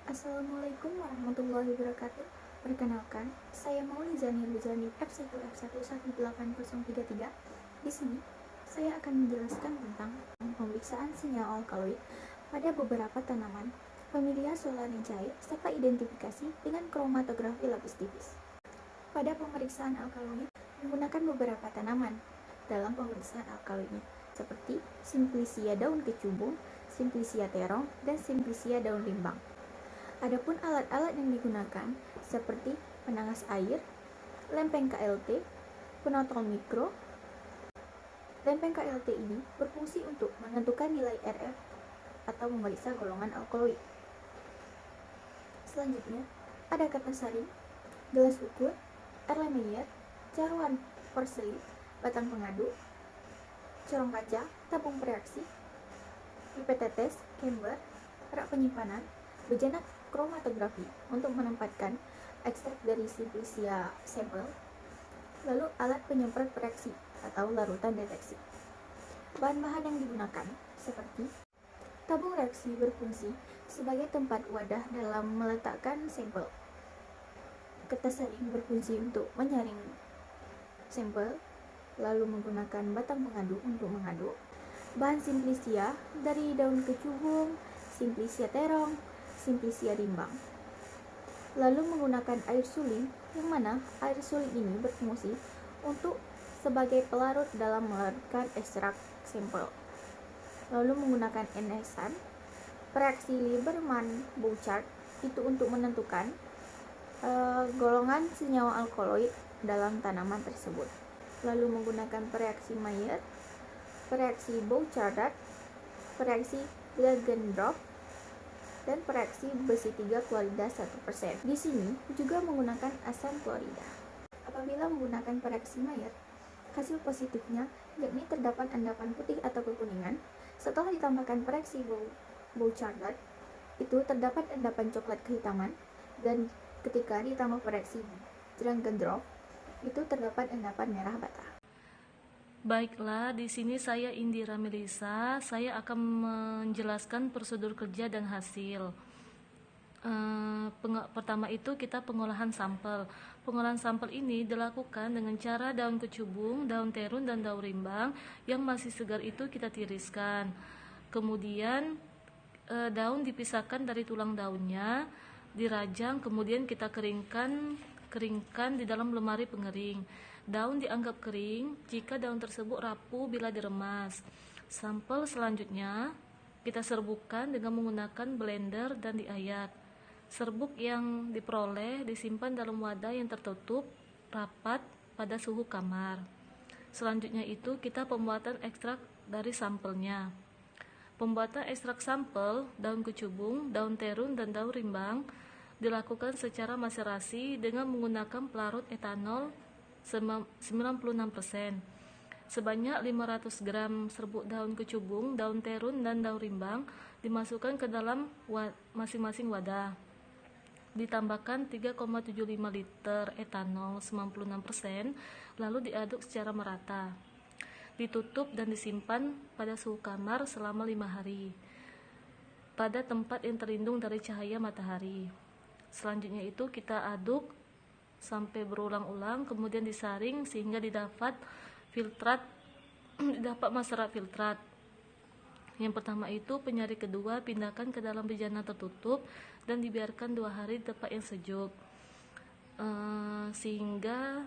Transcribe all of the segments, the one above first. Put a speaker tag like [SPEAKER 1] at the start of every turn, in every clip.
[SPEAKER 1] Assalamualaikum warahmatullahi wabarakatuh. Perkenalkan, saya Maulizani Ruzani F1F118033. Di sini, saya akan menjelaskan tentang pemeriksaan senyawa alkaloid pada beberapa tanaman, familia Solanaceae, serta identifikasi dengan kromatografi lapis tipis. Pada pemeriksaan alkaloid, menggunakan beberapa tanaman dalam pemeriksaan alkaloidnya, seperti Simplicia daun kecubung, Simplicia terong, dan Simplicia daun rimbang. Adapun alat-alat yang digunakan seperti penangas air, lempeng KLT, penotol mikro. Lempeng KLT ini berfungsi untuk menentukan nilai RF atau memeriksa golongan alkaloid. Selanjutnya, ada kata saring, gelas ukur, Erlenmeyer, caruan porseli, batang pengadu, corong kaca, tabung reaksi, pipet tetes, chamber, rak penyimpanan, bejana kromatografi untuk menempatkan ekstrak dari Simplicia sampel, lalu alat penyemprot reaksi atau larutan deteksi. Bahan-bahan yang digunakan seperti tabung reaksi berfungsi sebagai tempat wadah dalam meletakkan sampel. Kertas saring berfungsi untuk menyaring sampel, lalu menggunakan batang pengadu untuk mengaduk. Bahan Simplicia dari daun kecubung, Simplicia terong, Simplicia rimbang. Lalu menggunakan air suling, yang mana air suling ini berfungsi untuk sebagai pelarut dalam melarutkan ekstrak sampel. Lalu menggunakan enesan, reaksi Lieberman-Bouchard itu untuk menentukan golongan senyawa alkaloid dalam tanaman tersebut. Lalu menggunakan reaksi Mayer, reaksi Bouchard, reaksi Glaggendorf, dan reaksi besi 3 klorida 1%. Di sini juga menggunakan asam klorida. Apabila menggunakan reaksi Mayer, hasil positifnya yakni terdapat endapan putih atau kekuningan. Setelah ditambahkan reaksi Bouchard, itu terdapat endapan coklat kehitaman, dan ketika ditambah reaksi Glaggendorf, itu terdapat endapan merah bata.
[SPEAKER 2] Baiklah, di sini saya Indira Melisa. Saya akan menjelaskan prosedur kerja dan hasil. Pertama itu kita pengolahan sampel. Pengolahan sampel ini dilakukan dengan cara daun kecubung, daun terun, dan daun rimbang yang masih segar itu kita tiriskan. Kemudian daun dipisahkan dari tulang daunnya, dirajang, kemudian kita keringkan di dalam lemari pengering. Daun dianggap kering jika daun tersebut rapuh bila diremas. Sampel selanjutnya kita serbukkan dengan menggunakan blender dan diayak. Serbuk yang diperoleh disimpan dalam wadah yang tertutup rapat pada suhu kamar. Selanjutnya itu kita pembuatan ekstrak dari sampelnya. Pembuatan ekstrak sampel daun kecubung, daun terun, dan daun rimbang dilakukan secara maserasi dengan menggunakan pelarut etanol 96%. Sebanyak 500 gram serbuk daun kecubung, daun terun, dan daun rimbang dimasukkan ke dalam masing-masing wadah. Ditambahkan 3,75 liter etanol 96%, lalu diaduk secara merata. Ditutup dan disimpan pada suhu kamar selama 5 hari pada tempat yang terlindung dari cahaya matahari. Selanjutnya itu kita aduk sampai berulang-ulang, kemudian disaring sehingga didapat masyarakat filtrat. Yang pertama itu penyari kedua pindahkan ke dalam bejana tertutup dan dibiarkan 2 hari di tempat yang sejuk, sehingga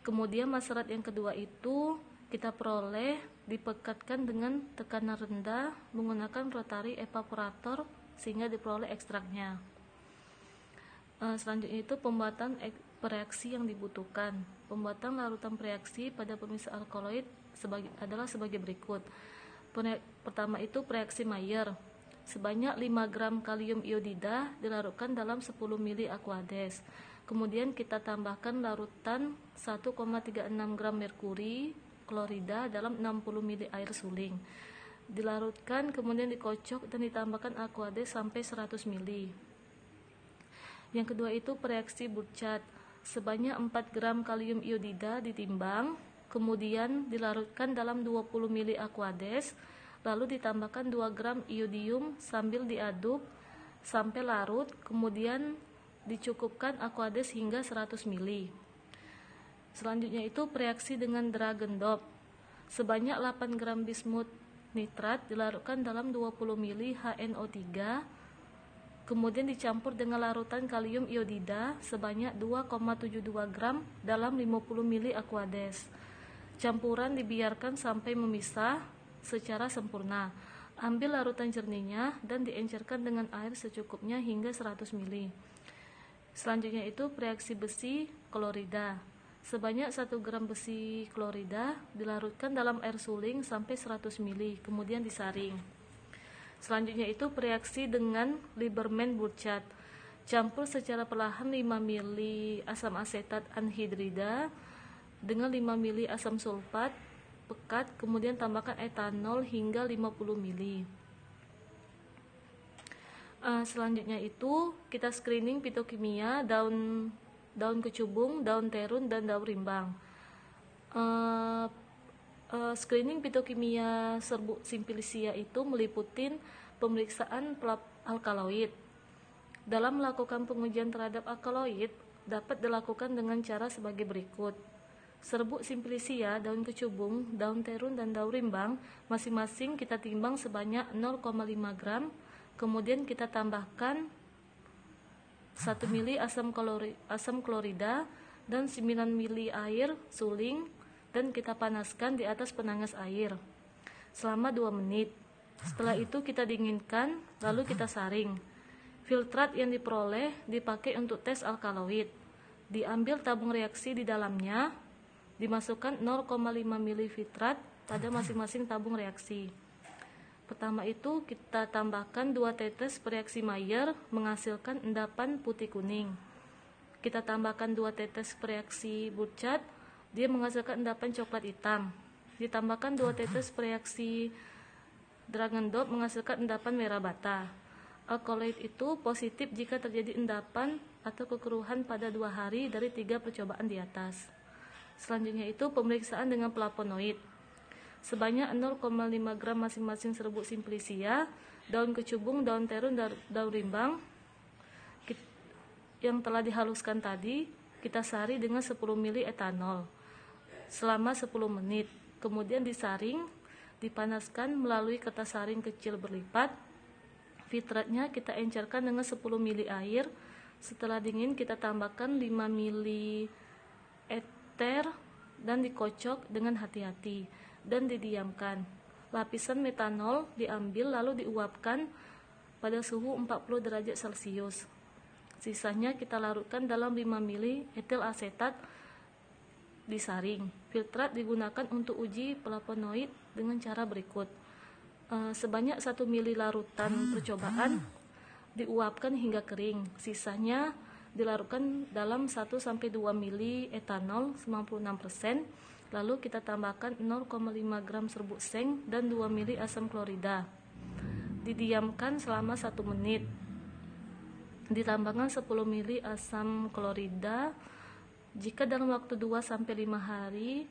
[SPEAKER 2] kemudian masyarakat yang kedua itu kita peroleh dipekatkan dengan tekanan rendah menggunakan rotary evaporator sehingga diperoleh ekstraknya. Selanjutnya itu pembuatan reaksi yang dibutuhkan. Pembuatan larutan reaksi pada pemisah alkaloid adalah sebagai berikut. Pertama itu reaksi Mayer. Sebanyak 5 gram kalium iodida dilarutkan dalam 10 ml aqueous. Kemudian kita tambahkan larutan 1,36 gram merkuri klorida dalam 60 ml air suling. Dilarutkan, kemudian dikocok dan ditambahkan aqueous sampai 100 ml. Yang kedua itu reaksi Bouchard. Sebanyak 4 gram kalium iodida ditimbang, kemudian dilarutkan dalam 20 ml aqueous, lalu ditambahkan 2 gram iodium sambil diaduk sampai larut, kemudian dicukupkan Aquades hingga 100 ml. Selanjutnya itu reaksi dengan Dragon Dop. Sebanyak 8 gram bismut nitrat dilarutkan dalam 20 ml HNO3, kemudian dicampur dengan larutan kalium iodida sebanyak 2,72 gram dalam 50 ml Aquades. Campuran dibiarkan sampai memisah secara sempurna. Ambil larutan jernihnya dan diencerkan dengan air secukupnya hingga 100 ml. Selanjutnya itu reaksi besi klorida. Sebanyak 1 gram besi klorida dilarutkan dalam air suling sampai 100 ml, kemudian disaring. Selanjutnya itu reaksi dengan Lieberman Burchard. Campur secara perlahan 5 ml asam asetat anhidrida dengan 5 ml asam sulfat pekat, kemudian tambahkan etanol hingga 50 ml. Selanjutnya itu kita screening fitokimia daun kecubung, daun terun, dan daun rimbang. Screening fitokimia serbuk simplicia itu meliputi pemeriksaan alkaloid. Dalam melakukan pengujian terhadap alkaloid dapat dilakukan dengan cara sebagai berikut. Serbuk simplicia, daun kecubung, daun terun, dan daun rimbang masing-masing kita timbang sebanyak 0,5 gram, kemudian kita tambahkan 1 ml asam klorida dan 9 ml air suling dan kita panaskan di atas penanas air selama 2 menit. Setelah itu kita dinginkan, lalu kita saring. Filtrat yang diperoleh dipakai untuk tes alkaloid. Diambil tabung reaksi di dalamnya, dimasukkan 0,5 ml filtrat pada masing-masing tabung reaksi. Pertama itu kita tambahkan 2 tetes reaksi Mayer menghasilkan endapan putih kuning. Kita tambahkan 2 tetes reaksi Burchard, dia menghasilkan endapan coklat hitam. Ditambahkan 2 tetes reaksi Dragon Dop menghasilkan endapan merah bata. Alkaloid itu positif jika terjadi endapan atau kekeruhan pada 2 hari dari 3 percobaan di atas. Selanjutnya itu pemeriksaan dengan flavonoid. Sebanyak 0,5 gram masing-masing serbuk simplicia, daun kecubung, daun terun, daun rimbang yang telah dihaluskan tadi kita sari dengan 10 ml etanol selama 10 menit. Kemudian disaring, dipanaskan melalui kertas saring kecil berlipat. Filtratnya kita encerkan dengan 10 ml air. Setelah dingin kita tambahkan 5 ml ether dan dikocok dengan hati-hati dan didiamkan. Lapisan metanol diambil lalu diuapkan pada suhu 40 derajat Celcius. Sisanya kita larutkan dalam 5 ml etil asetat disaring. Filtrat digunakan untuk uji flavonoid dengan cara berikut. Sebanyak 1 ml larutan percobaan diuapkan hingga kering. Sisanya dilarutkan dalam 1-2 ml etanol 96%. Lalu kita tambahkan 0,5 gram serbuk seng dan 2 ml asam klorida. Didiamkan selama 1 menit. Ditambahkan 10 ml asam klorida. Jika dalam waktu 2-5 hari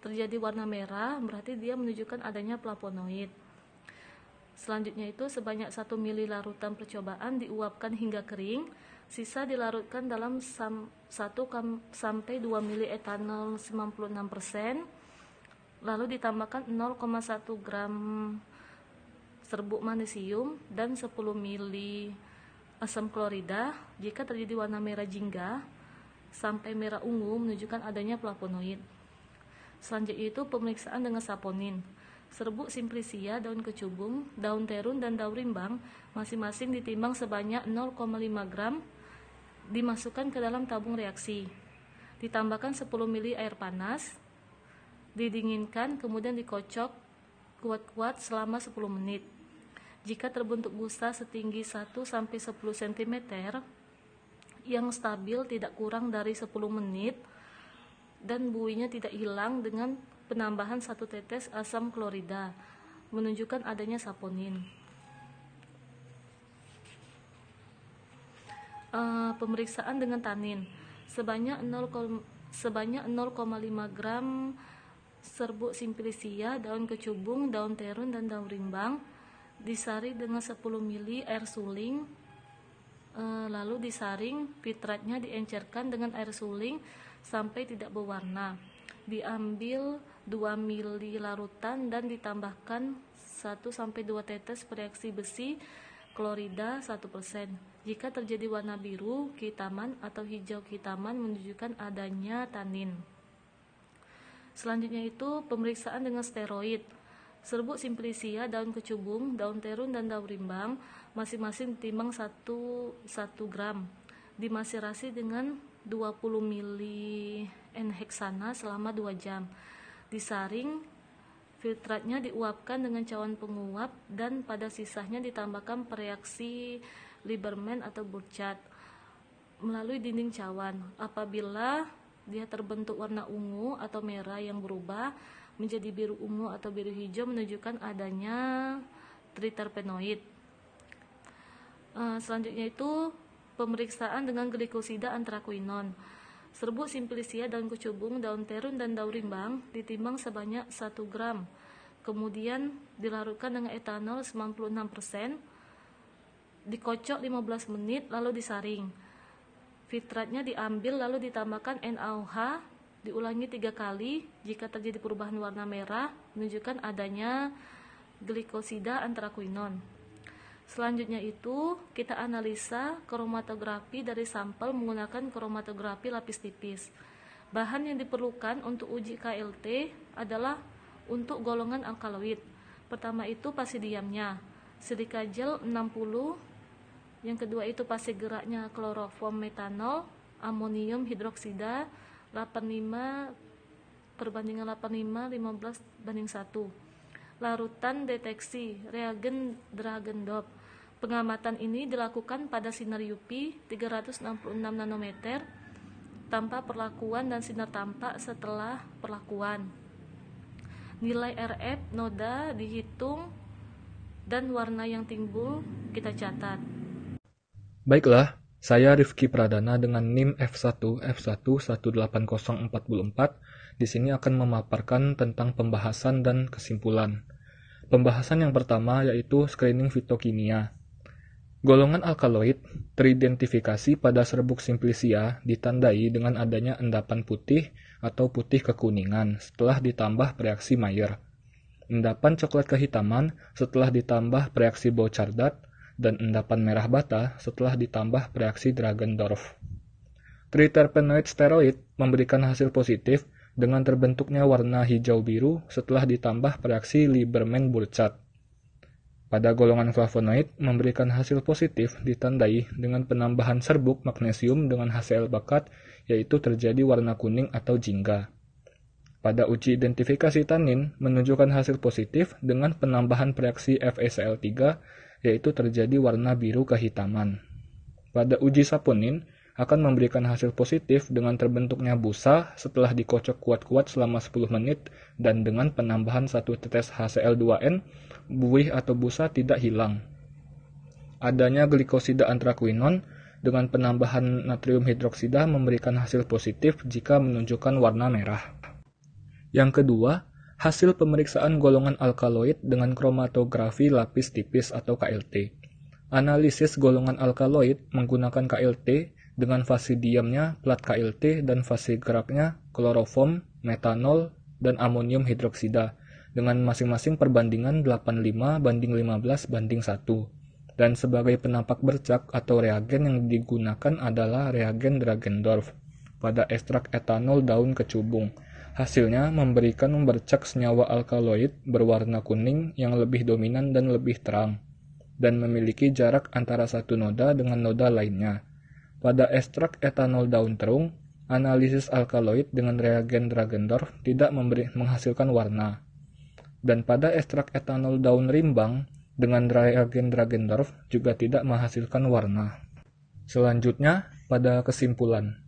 [SPEAKER 2] terjadi warna merah, berarti dia menunjukkan adanya flavonoid. Selanjutnya itu sebanyak 1 ml larutan percobaan diuapkan hingga kering. Sisa dilarutkan dalam 1-2 ml etanol 96%. Lalu ditambahkan 0,1 gram serbuk magnesium dan 10 ml asam klorida. Jika terjadi warna merah jingga sampai merah ungu menunjukkan adanya flavonoid. Selanjutnya itu pemeriksaan dengan saponin. Serbuk simplicia, daun kecubung, daun terun, dan daun rimbang masing-masing ditimbang sebanyak 0,5 gram, dimasukkan ke dalam tabung reaksi. Ditambahkan 10 ml air panas, didinginkan, kemudian dikocok kuat-kuat selama 10 menit. Jika terbentuk busa setinggi 1-10 cm yang stabil tidak kurang dari 10 menit dan buihnya tidak hilang dengan penambahan 1 tetes asam klorida, menunjukkan adanya saponin. Pemeriksaan dengan tanin. Sebanyak 0,5 gram serbuk simplicia, daun kecubung, daun terun, dan daun rimbang disaring dengan 10 ml air suling, lalu disaring. Fitratnya diencerkan dengan air suling sampai tidak berwarna. Diambil 2 ml larutan dan ditambahkan 1-2 tetes reaksi besi klorida 1%. Jika terjadi warna biru kehitaman atau hijau kehitaman menunjukkan adanya tanin. Selanjutnya itu pemeriksaan dengan steroid. Serbuk simplicia, daun kecubung, daun terun, dan daun rimbang masing-masing ditimbang 1 gram. Dimaserasi dengan 20 ml N-heksana selama 2 jam. Disaring, filtratnya diuapkan dengan cawan penguap dan pada sisanya ditambahkan reaksi Lieberman atau Burchard melalui dinding cawan. Apabila dia terbentuk warna ungu atau merah yang berubah menjadi biru ungu atau biru hijau menunjukkan adanya triterpenoid. Selanjutnya itu pemeriksaan dengan glikosida antraquinon. Serbuk simplicia, daun kecubung, daun terun, dan daun rimbang ditimbang sebanyak 1 gram. Kemudian dilarutkan dengan etanol 96%, dikocok 15 menit lalu disaring. Filtratnya diambil lalu ditambahkan NaOH, diulangi 3 kali. Jika terjadi perubahan warna merah menunjukkan adanya glikosida antraquinon. Selanjutnya itu kita analisa kromatografi dari sampel menggunakan kromatografi lapis tipis. Bahan yang diperlukan untuk uji KLT adalah untuk golongan alkaloid. Pertama itu pasidiumnya, silika gel 60. Yang kedua itu fase geraknya kloroform metanol, amonium hidroksida 85 perbandingan 85 15:1. Larutan deteksi reagen Dragendorf. Pengamatan ini dilakukan pada sinar UV 366 nanometer tanpa perlakuan dan sinar tampak setelah perlakuan. Nilai RF noda dihitung dan warna yang timbul kita catat.
[SPEAKER 3] Baiklah, saya Rifki Pradana dengan NIM F1F1180444 di sini akan memaparkan tentang pembahasan dan kesimpulan. Pembahasan yang pertama yaitu screening fitokimia. Golongan alkaloid teridentifikasi pada serbuk simplicia ditandai dengan adanya endapan putih atau putih kekuningan setelah ditambah reaksi Mayer, endapan coklat kehitaman setelah ditambah reaksi Bouchardat, dan endapan merah bata setelah ditambah reaksi Dragendorf. Triterpenoid steroid memberikan hasil positif dengan terbentuknya warna hijau-biru setelah ditambah reaksi Lieberman-Burchard. Pada golongan flavonoid memberikan hasil positif ditandai dengan penambahan serbuk magnesium dengan HCl bakat, yaitu terjadi warna kuning atau jingga. Pada uji identifikasi tanin menunjukkan hasil positif dengan penambahan reaksi FeCl3, yaitu terjadi warna biru kehitaman. Pada uji saponin akan memberikan hasil positif dengan terbentuknya busa setelah dikocok kuat-kuat selama 10 menit dan dengan penambahan 1 tetes HCl2N, buih atau busa tidak hilang. Adanya glikosida antraquinon dengan penambahan natrium hidroksida memberikan hasil positif jika menunjukkan warna merah. Yang kedua, hasil pemeriksaan golongan alkaloid dengan kromatografi lapis tipis atau KLT. Analisis golongan alkaloid menggunakan KLT dengan fase diamnya plat KLT dan fase geraknya kloroform, metanol, dan amonium hidroksida dengan masing-masing perbandingan 85:15:1. Dan sebagai penampak bercak atau reagen yang digunakan adalah reagen Dragendorf pada ekstrak etanol daun kecubung. Hasilnya memberikan bercak senyawa alkaloid berwarna kuning yang lebih dominan dan lebih terang, dan memiliki jarak antara satu noda dengan noda lainnya. Pada ekstrak etanol daun terung, analisis alkaloid dengan reagen Dragendorf tidak menghasilkan warna. Dan pada ekstrak etanol daun rimbang dengan reagen Dragendorf juga tidak menghasilkan warna. Selanjutnya, pada kesimpulan.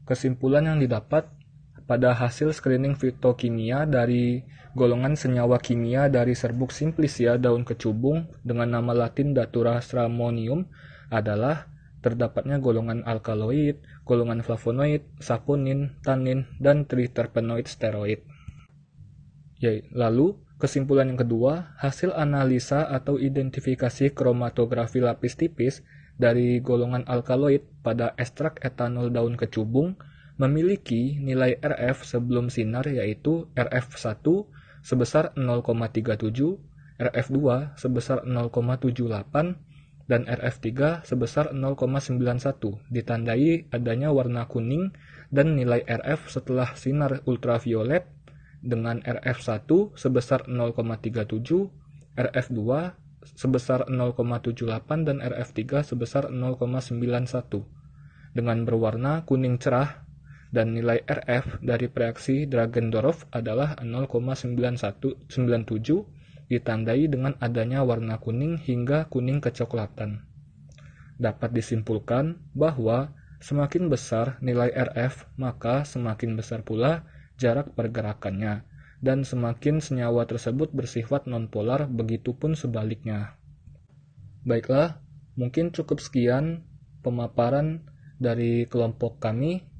[SPEAKER 3] Kesimpulan yang didapat pada hasil screening fitokimia dari golongan senyawa kimia dari serbuk simplicia daun kecubung dengan nama latin Datura stramonium adalah terdapatnya golongan alkaloid, golongan flavonoid, saponin, tanin, dan triterpenoid steroid. Lalu, Kesimpulan yang kedua, hasil analisa atau identifikasi kromatografi lapis tipis dari golongan alkaloid pada ekstrak etanol daun kecubung memiliki nilai RF sebelum sinar yaitu RF1 sebesar 0,37, RF2 sebesar 0,78, dan RF3 sebesar 0,91, ditandai adanya warna kuning dan nilai RF setelah sinar ultraviolet dengan RF1 sebesar 0,37, RF2 sebesar 0,78, dan RF3 sebesar 0,91 dengan berwarna kuning cerah, dan nilai RF dari reaksi Dragendorff adalah 0,97 ditandai dengan adanya warna kuning hingga kuning kecoklatan. Dapat disimpulkan bahwa semakin besar nilai RF, maka semakin besar pula jarak pergerakannya, dan semakin senyawa tersebut bersifat nonpolar, begitupun sebaliknya. Baiklah, mungkin cukup sekian pemaparan dari kelompok kami.